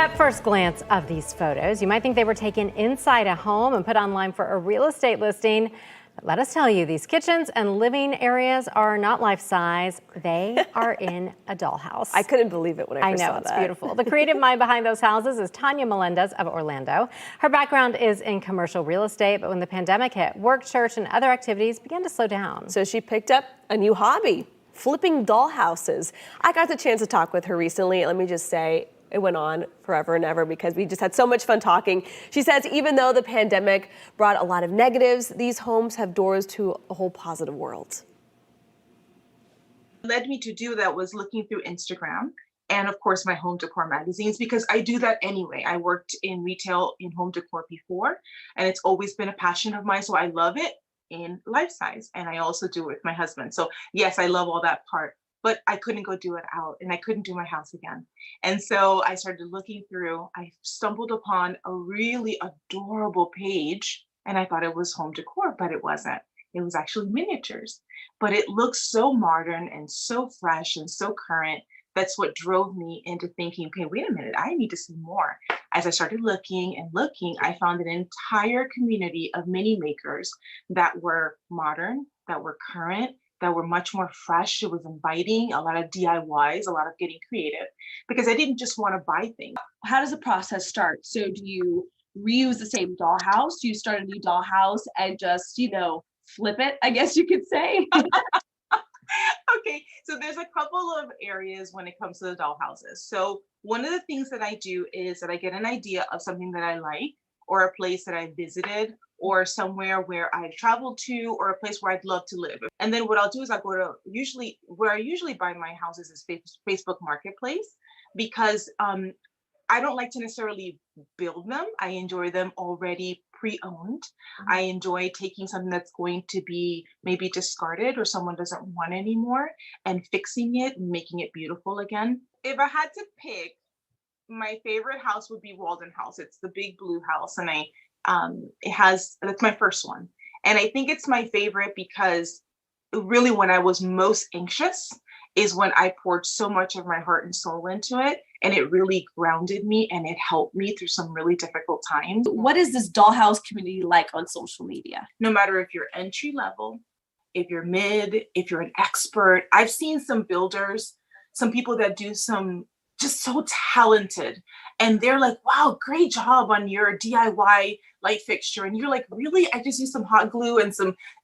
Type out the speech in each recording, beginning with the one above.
At first glance of these photos, you might think they were taken inside a home and put online for a real estate listing. But let us tell you, these kitchens and living areas are not life-size. They are in a dollhouse. I couldn't believe it when I first saw that. I know, it's beautiful. The creative mind behind those houses is Tanya Melendez of Orlando. Her background is in commercial real estate, but when the pandemic hit, work, church, and other activities began to slow down. So she picked up a new hobby, flipping dollhouses. I got the chance to talk with her recently. Let me just say, it went on forever and ever because we just had so much fun talking. She says even though the pandemic brought a lot of negatives, these homes have doors to a whole positive world. What led me to do that was looking through Instagram and of course my home decor magazines, because I do that anyway. I worked in retail in home decor before, and it's always been a passion of mine, so I love it in life size, and I also do it with my husband. So yes, I love all that part. But I couldn't go do it out, and I couldn't do my house again. And so I started looking through, I stumbled upon a really adorable page, and I thought it was home decor, but it wasn't. It was actually miniatures, but it looks so modern and so fresh and so current. That's what drove me into thinking, okay, wait a minute, I need to see more. As I started looking and looking, I found an entire community of mini makers that were modern, that were current, that were much more fresh. It was inviting, a lot of DIYs, a lot of getting creative, because I didn't just want to buy things. How does the process start? So do you reuse the same dollhouse? Do you start a new dollhouse and just, flip it, I guess you could say? Okay, so there's a couple of areas when it comes to the dollhouses. So one of the things that I do is that I get an idea of something that I like, or a place that I visited, or somewhere where I traveled to, or a place where I'd love to live. And then what I'll do is I'll go to where I usually buy my houses is Facebook Marketplace, because I don't like to necessarily build them. I enjoy them already pre-owned. I enjoy taking something that's going to be maybe discarded or someone doesn't want anymore and fixing it and making it beautiful again. If I had to pick, my favorite house would be Walden House. It's the big blue house, and that's my first one. And I think it's my favorite because really when I was most anxious is when I poured so much of my heart and soul into it, and it really grounded me and it helped me through some really difficult times. What is this dollhouse community like on social media? No matter if you're entry level, if you're mid, if you're an expert, I've seen some builders, some people that do some just so talented, and they're like, wow, great job on your DIY light fixture. And you're like, really? I just used some hot glue and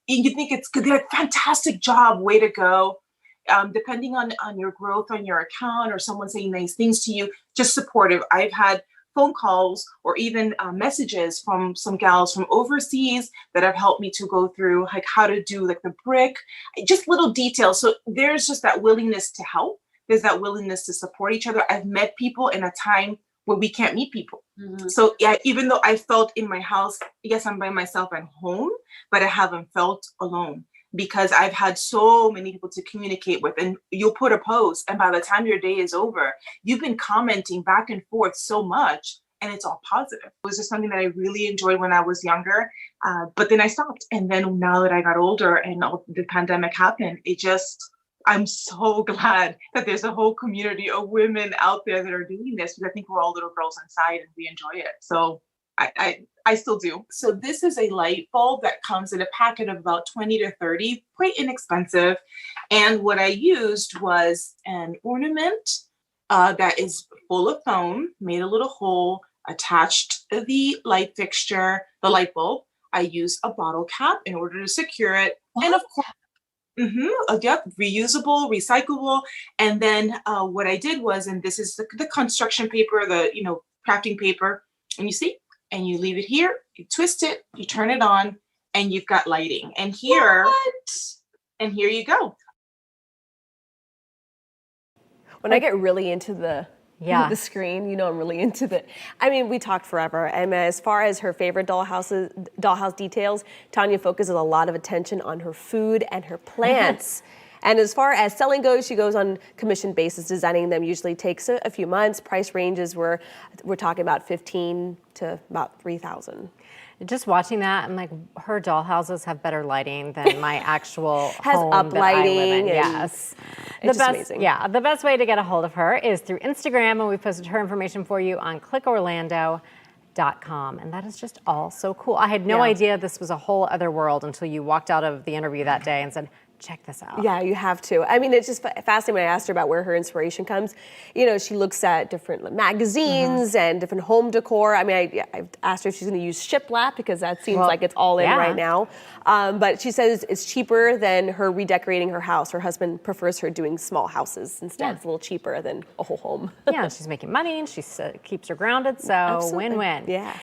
you think it's good. They're like, fantastic job, way to go. Depending on your growth on your account or someone saying nice things to you, just supportive. I've had phone calls or even messages from some gals from overseas that have helped me to go through like how to do like the brick, just little details. So there's just that willingness to help. There's that willingness to support each other. I've met people in a time where we can't meet people. Mm-hmm. So yeah, even though I felt in my house, yes, I'm by myself at home, but I haven't felt alone because I've had so many people to communicate with. And you'll put a post, and by the time your day is over, you've been commenting back and forth so much, and it's all positive. It was just something that I really enjoyed when I was younger, but then I stopped. And then now that I got older and the pandemic happened, I'm so glad that there's a whole community of women out there that are doing this, because I think we're all little girls inside and we enjoy it. So I still do. So this is a light bulb that comes in a packet of about 20 to 30, quite inexpensive. And what I used was an ornament that is full of foam, made a little hole, attached the light fixture, the light bulb. I used a bottle cap in order to secure it. And of course, reusable, recyclable. And then what I did was, and this is the construction paper, the crafting paper, and you see, and you leave it here, you twist it, you turn it on, and you've got lighting. And here you go. When I get really into the screen, I'm really into we talked forever. And as far as her favorite dollhouse details, Tanya focuses a lot of attention on her food and her plants. And as far as selling goes, she goes on commission basis. Designing them usually takes a few months. Price ranges we're talking about $15,000 to about $3,000. Just watching that, I'm like, her dollhouses have better lighting than my actual Has home up that I live lighting in. and Yes. it's just amazing. Yeah, the best way to get a hold of her is through Instagram, and we posted her information for you on clickorlando.com. And that is just all so cool. I had no idea this was a whole other world until you walked out of the interview that day and said, check this out. Yeah, you have to. I mean, it's just fascinating when I asked her about where her inspiration comes. You know, she looks at different magazines and different home decor. I mean, I've asked her if she's going to use shiplap because that seems like it's all in right now. But she says it's cheaper than her redecorating her house. Her husband prefers her doing small houses instead. It's a little cheaper than a whole home. Yeah, and she's making money and she keeps her grounded, so win-win. Yeah.